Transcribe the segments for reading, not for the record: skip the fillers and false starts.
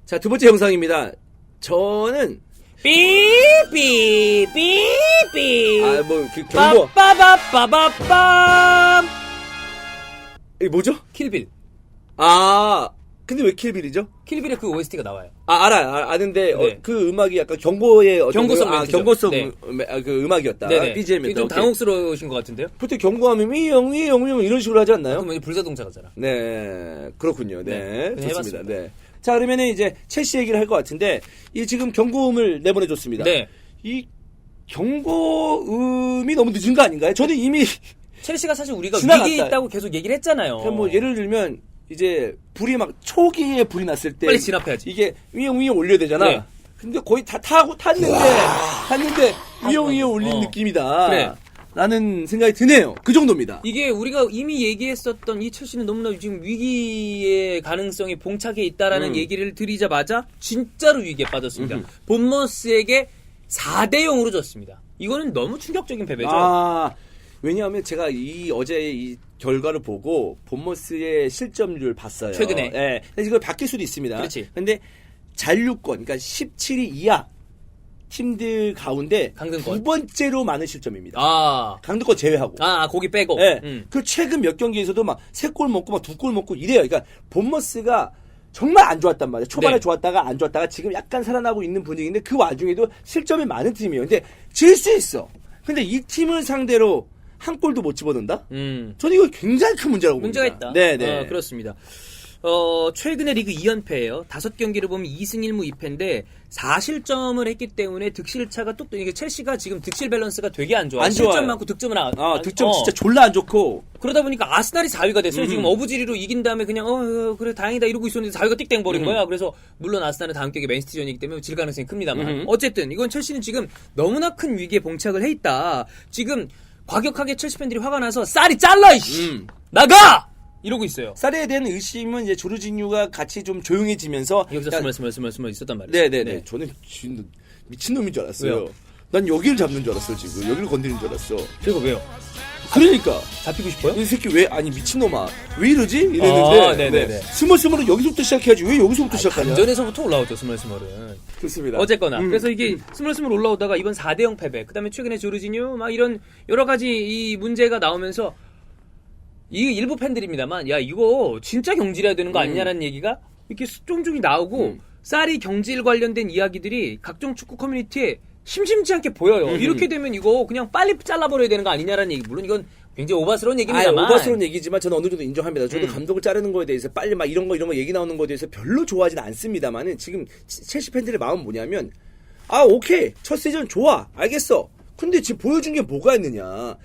자, 두 번째 영상입니다. 저는 삐삐삐삐. 경고. 빠빠바빠바빰. 이게 뭐죠? 킬빌. 근데 왜 킬빌이죠? 킬빌에 그 OST가 나와요. 아는데 네. 그 음악이 약간 경고의 경고성 멘트죠. 경고성 네. 그 음악이었다. 네네. BGM이었다. 좀 당혹스러우신 것 같은데요? 보통 경고하면 위영 이런 식으로 하지 않나요? 그러면 불자동차가잖아. 네, 그렇군요. 네, 네, 좋습니다. 해봤습니다. 네. 자, 그러면은 이제 첼시 얘기를 할 것 같은데, 이 지금 경고음을 내보내줬습니다. 네. 이 경고음이 너무 늦은 거 아닌가요? 저는 이미 첼시가 사실 우리가 지나갔다. 위기에 있다고 계속 얘기를 했잖아요. 뭐 예를 들면 이제 불이 막 초기에 불이 났을 때 빨리 진압해야지. 이게 위에 올려야 되잖아. 네. 근데 거의 다 탔는데 위에 올린 느낌이다. 그래. 라는 생각이 드네요. 그 정도입니다. 이게 우리가 이미 얘기했었던 이 첼시는 너무나 지금 위기의 가능성이 봉착해 있다라는 얘기를 드리자마자 진짜로 위기에 빠졌습니다. 본머스에게 4대0으로 졌습니다. 이거는 너무 충격적인 패배죠. 왜냐하면 제가 어제 이 결과를 보고 본머스의 실점률을 봤어요. 최근에. 네. 근데 이거 바뀔 수도 있습니다. 그렇지. 근데 잔류권, 그러니까 17위 이하 팀들 가운데 강등권. 두 번째로 많은 실점입니다. 강등권 제외하고. 거기 빼고. 네. 그 최근 몇 경기에서도 막 3골 먹고 막 2골 먹고 이래요. 그러니까 본머스가 정말 안 좋았단 말이에요. 초반에 네. 좋았다가 안 좋았다가 지금 약간 살아나고 있는 분위기인데 그 와중에도 실점이 많은 팀이에요. 근데 질 수 있어. 근데 이 팀을 상대로 한 골도 못 집어넣는다? 저는 이거 굉장히 큰 문제라고 봅니다. 문제가 있다. 네네. 그렇습니다. 최근에 리그 2연패예요. 5경기를 보면 2승 1무 2패인데 4실점을 했기 때문에 득실차가 이게 첼시가 지금 득실 밸런스가 되게 안 좋아. 안 좋아요. 실점 많고 득점은 득점 진짜 졸라 안 좋고. 그러다 보니까 아스날이 4위가 됐어요. 지금 어부지리로 이긴 다음에 그냥 그래 다행이다 이러고 있었는데 4위가 띡 땡버린 거야. 그래서 물론 아스날은 다음 경기 맨시티전이기 때문에 질 가능성이 큽니다만 어쨌든 이건 첼시는 지금 너무나 큰 위기에 봉착을 해 있다. 지금 과격하게 첼시 팬들이 화가 나서 쌀이 잘라 이씨 나가! 이러고 있어요. 쌀에 대한 의심은 이제 조르지뉴가 같이 좀 조용해지면서 여기서 스멀 있었단 말이에요. 네네네. 저는 미친놈인 줄 알았어요. 왜요? 난 여기를 잡는 줄 알았어 지금. 여기를 건드리는 줄 알았어. 제가 왜요? 그러니까 잡히고 싶어요? 이 새끼 미친놈아 왜 이러지? 이랬는데 네네네. 스멀스멀은 여기서부터 시작해야지 왜 여기서부터 시작하냐? 감전에서부터 올라오죠 스멀스멀은. 좋습니다. 어쨌거나 그래서 이게 스멀스멀 올라오다가 이번 4대0 패배, 그다음에 최근에 조르지뉴 막 이런 여러 가지 이 문제가 나오면서 이 일부 팬들입니다만 야 이거 진짜 경질해야 되는 거 아니냐라는 얘기가 이렇게 쫑쫑이 나오고 쌀이 경질 관련된 이야기들이 각종 축구 커뮤니티에 심심치 않게 보여요. 이렇게 되면 이거 그냥 빨리 잘라버려야 되는 거 아니냐라는 얘기. 물론 이건 굉장히 오바스러운 얘기입니다만. 오바스러운 얘기지만 저는 어느 정도 인정합니다. 저도 감독을 자르는 거에 대해서 빨리 막 이런 거 얘기 나오는 거에 대해서 별로 좋아하지는 않습니다만은 지금 첼시 팬들의 마음은 뭐냐면 오케이 첫 시즌 좋아 알겠어. 근데 지금 보여준 게 뭐가 있느냐.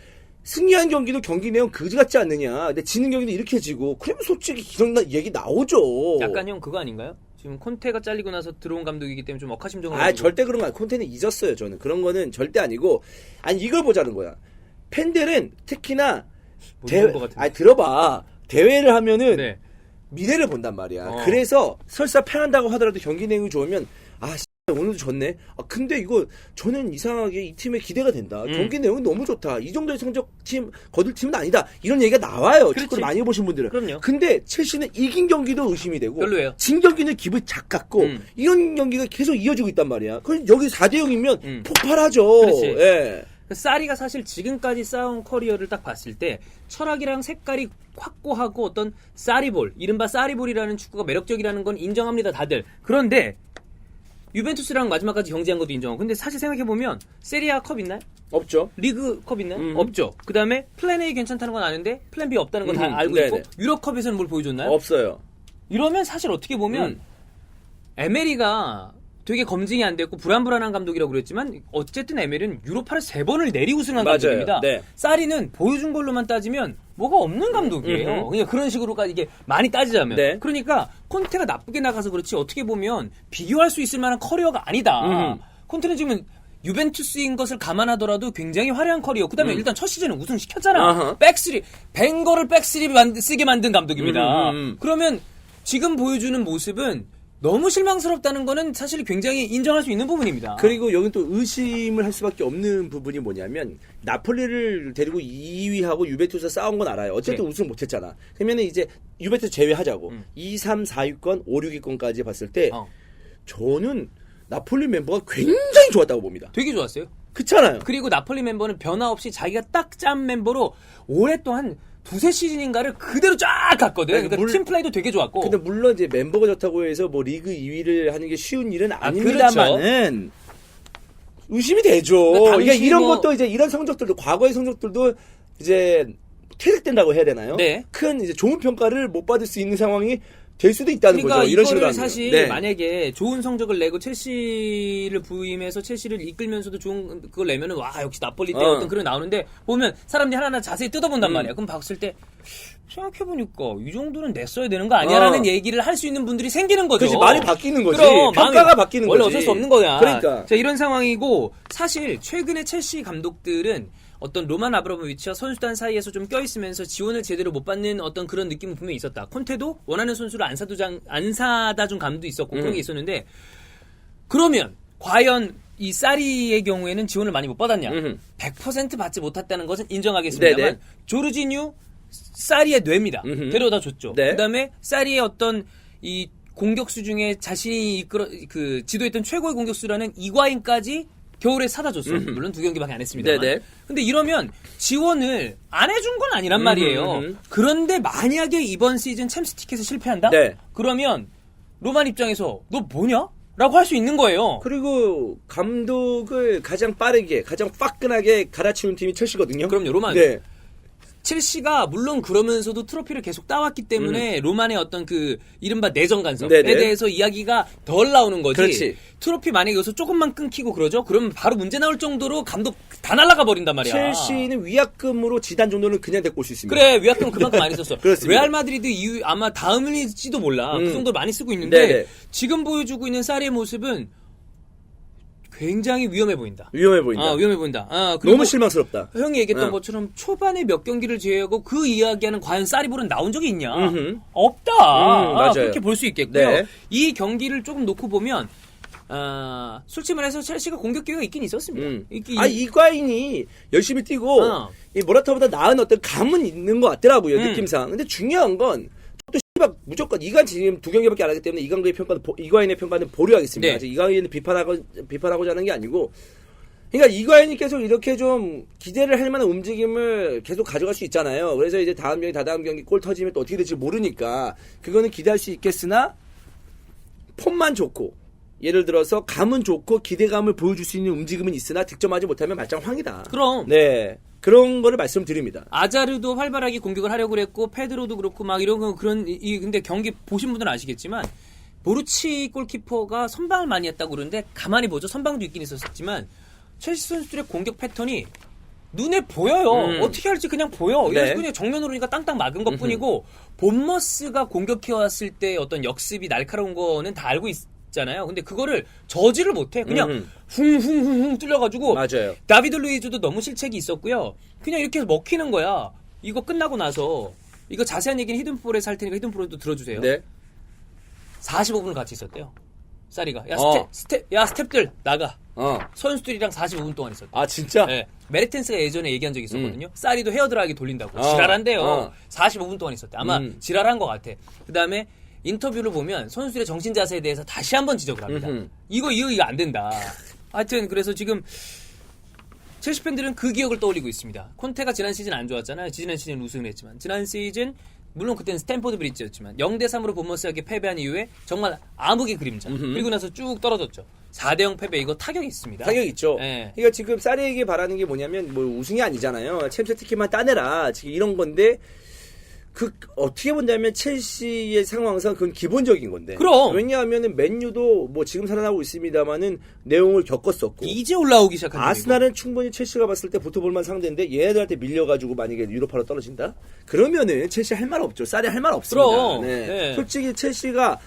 승리한 경기도 경기 내용 그지 같지 않느냐. 근데 지는 경기도 이렇게 지고 그러면 솔직히 이런 얘기 나오죠. 약간 형 그거 아닌가요? 지금 콘테가 잘리고 나서 들어온 감독이기 때문에 좀 억하심정을 절대 그런 거 아니에요. 콘테는 잊었어요. 저는 그런 거는 절대 아니고 이걸 보자는 거야. 팬들은 특히나 들어봐. 대회를 하면은 네. 미래를 본단 말이야. 그래서 설사 패한다고 하더라도 경기 내용이 좋으면 오늘도 졌네. 근데 이거 저는 이상하게 이 팀에 기대가 된다. 경기 내용이 너무 좋다. 이 정도의 성적 거둘 팀은 아니다. 이런 얘기가 나와요. 축구를 많이 해보신 분들은. 그럼요. 근데 첼시는 이긴 경기도 의심이 되고 별로예요. 진 경기는 기분 작같고 이런 경기가 계속 이어지고 있단 말이야. 그럼 여기 4대0이면 폭발하죠. 그렇지. 예. 쌀이가 사실 지금까지 쌓아온 커리어를 딱 봤을 때 철학이랑 색깔이 확고하고 어떤 쌀이볼, 이른바 쌀이볼이라는 축구가 매력적이라는 건 인정합니다 다들. 그런데 유벤투스랑 마지막까지 경기한 것도 인정하고. 근데 사실 생각해보면 세리아 컵 있나요? 없죠. 리그 컵 있나요? 없죠. 그 다음에 플랜 A 괜찮다는 건 아는데 플랜 B 없다는 건 다 알고 있고. 유럽컵에서는 뭘 보여줬나요? 없어요. 이러면 사실 어떻게 보면 에메리가 되게 검증이 안 됐고 불안불안한 감독이라고 그랬지만 어쨌든 에메리는 유로파를 3번을 내리 우승한 감독입니다. 네. 사리는 보여준 걸로만 따지면 뭐가 없는 감독이에요. 그냥 그런 식으로까지 이게 많이 따지자면. 네. 그러니까 콘테가 나쁘게 나가서 그렇지 어떻게 보면 비교할 수 있을 만한 커리어가 아니다. 콘테는 지금 유벤투스인 것을 감안하더라도 굉장히 화려한 커리어. 그 다음에 일단 첫 시즌은 우승시켰잖아. 백스리, 벵거를 백스리 쓰게 만든 감독입니다. 그러면 지금 보여주는 모습은 너무 실망스럽다는 거는 사실 굉장히 인정할 수 있는 부분입니다. 그리고 여기 또 의심을 할 수밖에 없는 부분이 뭐냐면 나폴리를 데리고 2위하고 유벤투스 싸운 건 알아요. 어쨌든 우승 못했잖아. 그러면 이제 유벤투스 제외하자고 2, 3, 4위권, 5, 6위권까지 봤을 때 저는 나폴리 멤버가 굉장히 좋았다고 봅니다. 되게 좋았어요. 그렇잖아요. 그리고 나폴리 멤버는 변화 없이 자기가 딱 짠 멤버로 오랫동안 두세 시즌인가를 그대로 쫙 갔거든. 네, 그러니까 팀 플레이도 되게 좋았고. 근데 물론 이제 멤버가 좋다고 해서 뭐 리그 2위를 하는 게 쉬운 일은 아닙니다만은 의심이 되죠. 그러니까 그러니까 이런 뭐... 것도 이제 이런 성적들도 과거의 성적들도 이제 퇴색된다고 해야 되나요? 네. 큰 이제 좋은 평가를 못 받을 수 있는 상황이 될 수도 있다는 그러니까 거죠. 이런 식으로 이거를 하면. 사실 네. 만약에 좋은 성적을 내고 첼시를 부임해서 첼시를 이끌면서도 좋은 그걸 내면은 와 역시 나폴리 때 어떤 그런 나오는데 보면 사람들이 하나하나 자세히 뜯어본단 말이야. 그럼 봤을 때 생각해보니까 이 정도는 냈어야 되는 거 아니야라는 얘기를 할 수 있는 분들이 생기는 거죠. 그렇지, 말이 바뀌는 거지. 그럼, 평가가 바뀌는 원래 거지. 어쩔 수 없는 거야. 그러니까. 자, 이런 상황이고 사실 최근에 첼시 감독들은 어떤 로만 아브라모비치와 선수단 사이에서 좀 껴있으면서 지원을 제대로 못 받는 어떤 그런 느낌은 분명히 있었다. 콘테도 원하는 선수를 안 사다 준 감도 있었고 그런 게 있었는데 그러면 과연 이 사리의 경우에는 지원을 많이 못 받았냐? 100% 받지 못했다는 것은 인정하겠습니다만 네네. 조르지뉴 사리의 뇌입니다. 데려다 줬죠. 네. 그다음에 사리의 어떤 이 공격수 중에 자신이 지도했던 최고의 공격수라는 이과인까지 겨울에 사다 줬어. 물론 2경기밖에 안 했습니다만. 네네. 근데 이러면 지원을 안 해준 건 아니란 말이에요. 그런데 만약에 이번 시즌 챔스 티켓에 실패한다? 네. 그러면 로만 입장에서 너 뭐냐? 라고 할 수 있는 거예요. 그리고 감독을 가장 빠르게, 가장 화끈하게 갈아치운 팀이 첼시거든요. 그럼요, 로만. 네. 첼시가 물론 그러면서도 트로피를 계속 따왔기 때문에 로만의 어떤 그 이른바 내정 간섭에 네네. 대해서 이야기가 덜 나오는 거지. 그렇지. 트로피 만약에 여기서 조금만 끊기고 그러죠? 그러면 바로 문제 나올 정도로 감독 다 날아가 버린단 말이야. 첼시는 위약금으로 지단 정도는 그냥 데리고 올 수 있습니다. 그래, 위약금 그만큼 많이 썼어. 그렇습니다. 레알 마드리드 이후 아마 다음일지도 몰라. 그 정도로 많이 쓰고 있는데 네네. 지금 보여주고 있는 사리의 모습은 굉장히 위험해 보인다. 위험해 보인다. 위험해 보인다. 그리고 너무 실망스럽다. 형이 얘기했던 것처럼 초반에 몇 경기를 제외하고 그 이야기하는 과연 사리볼은 나온 적이 있냐? 없다. 맞아요. 그렇게 볼 수 있겠고요. 네. 이 경기를 조금 놓고 보면 솔직히 말해서 첼시가 공격 기회가 있긴 있었습니다. 이과인이 열심히 뛰고 이 모라타보다 나은 어떤 감은 있는 것 같더라고요. 느낌상. 근데 중요한 건 또 무조건 이관 지금 2경기밖에 안 하기 때문에 이과인의 평가는 보류하겠습니다. 네. 아직 이과인을 비판하고자 하는 게 아니고, 그러니까 이과인이 계속 이렇게 좀 기대를 할 만한 움직임을 계속 가져갈 수 있잖아요. 그래서 이제 다음 경기, 다다음 경기 골 터지면 또 어떻게 될지 모르니까 그거는 기대할 수 있겠으나 폼만 좋고 예를 들어서 감은 좋고 기대감을 보여줄 수 있는 움직임은 있으나 득점하지 못하면 말짱황이다. 그럼. 네. 그런 거를 말씀드립니다. 아자르도 활발하게 공격을 하려고 그랬고 페드로도 그렇고 막 이런 거 근데 경기 보신 분들은 아시겠지만 보루치 골키퍼가 선방을 많이 했다고 그러는데 가만히 보죠. 선방도 있긴 있었지만 첼시 선수들의 공격 패턴이 눈에 보여요. 어떻게 할지 그냥 보여. 네. 이래서 그냥 정면으로니까 땅땅 막은 것 뿐이고 본머스가 공격해왔을 때 어떤 역습이 날카로운 거는 다 알고 있잖아요. 근데 그거를 저지를 못해. 그냥 훌훌훌훌 뚫려가지고 맞아요. 다비드 루이즈도 너무 실책이 있었고요. 그냥 이렇게 해서 먹히는 거야. 이거 끝나고 나서 이거 자세한 얘기는 히든폴에서 할 테니까 히든폴에도 들어주세요. 네. 45분을 같이 있었대요. 사리가. 야 스텝들 나가. 선수들이랑 45분 동안 있었대. 아 진짜? 네. 메르텐스가 예전에 얘기한 적이 있었거든요. 사리도 헤어드라이기 돌린다고. 지랄한대요. 45분 동안 있었대. 아마 지랄한 것 같아. 그 다음에 인터뷰를 보면 선수들의 정신 자세에 대해서 다시 한번 지적을 합니다. 이거 안 된다. 하여튼 그래서 지금 첼시 팬들은 그 기억을 떠올리고 있습니다. 콘테가 지난 시즌 안 좋았잖아요. 지난 시즌 우승을 했지만 지난 시즌 물론 그때는 스탠포드 브리지였지만 0대3으로 본머스에게 패배한 이후에 정말 암흑의 그림자. 그리고 나서 쭉 떨어졌죠. 4대0 패배 이거 타격이 있습니다. 타격 있죠. 네. 그러니까 지금 사리에게 바라는 게 뭐냐면 뭐 우승이 아니잖아요. 챔스 티켓만 따내라. 지금 이런 건데 어떻게 본다면 첼시의 상황상 그건 기본적인 건데. 그럼. 왜냐하면은 맨유도 뭐 지금 살아나고 있습니다만은 내용을 겪었었고. 이제 올라오기 시작한 아스날은 충분히 첼시가 봤을 때 붙어볼만 상대인데 얘네들한테 밀려가지고 만약에 유로파로 떨어진다? 그러면은 첼시 할 말 없죠. 쌀이 할 말 없습니다. 그럼. 네. 네. 솔직히 첼시가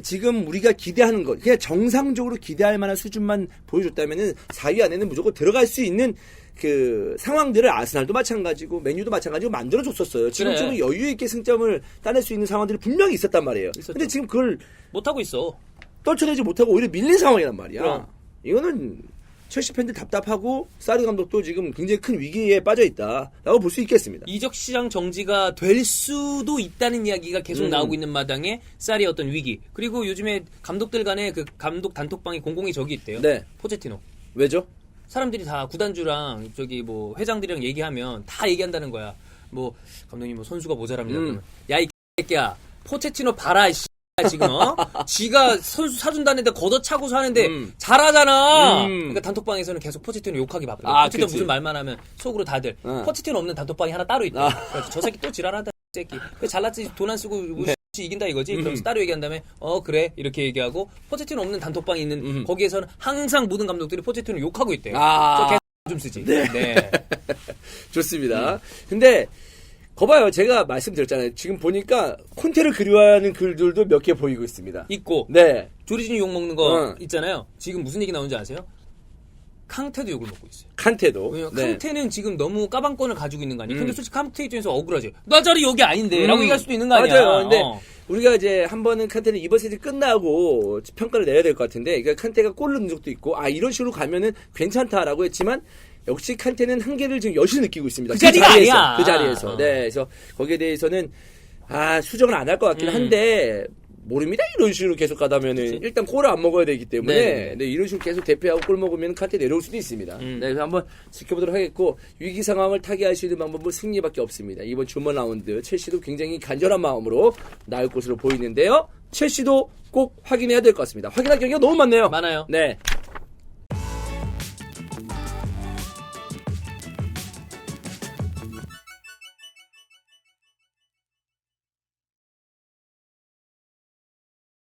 지금 우리가 기대하는 것, 그냥 정상적으로 기대할 만한 수준만 보여줬다면은 4위 안에는 무조건 들어갈 수 있는 그 상황들을 아스날도 마찬가지고 맨유도 마찬가지고 만들어줬었어요. 지금쯤은 여유 있게 승점을 따낼 수 있는 상황들이 분명히 있었단 말이에요. 근데 지금 그걸 못하고 있어. 떨쳐내지 못하고 오히려 밀린 상황이란 말이야. 그럼. 이거는 첼시 팬들 답답하고 사르 감독도 지금 굉장히 큰 위기에 빠져 있다라고 볼 수 있겠습니다. 이적 시장 정지가 될 수도 있다는 이야기가 계속 나오고 있는 마당에 쌀의 어떤 위기. 그리고 요즘에 감독들 간에 그 감독 단톡방이 공공이 적이 있대요. 네. 포체티노. 왜죠? 사람들이 다 구단주랑 저기 뭐 회장들이랑 얘기하면 다 얘기한다는 거야. 뭐 감독님 뭐 선수가 모자랍니다. 그러면 야 이 새끼야 포체티노 봐라 이 지금 지가 선수 사준다는데 걷어차고서 하는데 잘하잖아. 그러니까 단톡방에서는 계속 포체티노 욕하기 바쁘다. 아, 포체티노 그치. 무슨 말만 하면 속으로 다들 포체티노 없는 단톡방이 하나 따로 있다. 그래서 저 새끼 또 지랄한다. 이 새끼. 그래, 잘났지 돈 안 쓰고 뭐 이긴다 이거지. 그러면서 따로 얘기한 다음에 그래 이렇게 얘기하고 포체티노 없는 단톡방이 있는 거기에서는 항상 모든 감독들이 포체티노 욕하고 있대요. 아. 저 좀 쓰지. 네. 좋습니다. 근데 거봐요. 제가 말씀드렸잖아요. 지금 보니까 콘테를 그리워하는 글들도 몇 개 보이고 있습니다. 있고 네. 조리진이 욕 먹는 거 있잖아요. 지금 무슨 얘기 나오는지 아세요? 캉테도 욕을 먹고 있어요. 칸테도. 왜냐면 네. 캉테는 지금 너무 까방권을 가지고 있는 거 아니에요? 근데 솔직히 캉테 입장에서 억울하지. 나 자리 여기 아닌데 라고 얘기할 수도 있는 거 아니야. 맞아요. 근데 우리가 이제 한 번은 칸테는 이번 시즌 끝나고 평가를 내야 될 것 같은데, 그러니까 칸테가 골 넣는 적도 있고, 이런 식으로 가면은 괜찮다라고 했지만, 역시 칸테는 한계를 지금 여실히 느끼고 있습니다. 그 자리가 자리에서, 아니야. 그 자리에서. 네. 그래서 거기에 대해서는, 수정은 안 할 것 같긴 한데, 모릅니다. 이런 식으로 계속 가다면은 일단 골을 안 먹어야 되기 때문에 네, 이런 식으로 계속 대패하고 골 먹으면 칸테 내려올 수도 있습니다. 네, 그래서 한번 지켜보도록 하겠고, 위기 상황을 타개할 수 있는 방법은 승리밖에 없습니다. 이번 주말 라운드 첼시도 굉장히 간절한 마음으로 나올 것으로 보이는데요. 첼시도 꼭 확인해야 될 것 같습니다. 확인할 경기가 너무 많네요. 많아요. 네,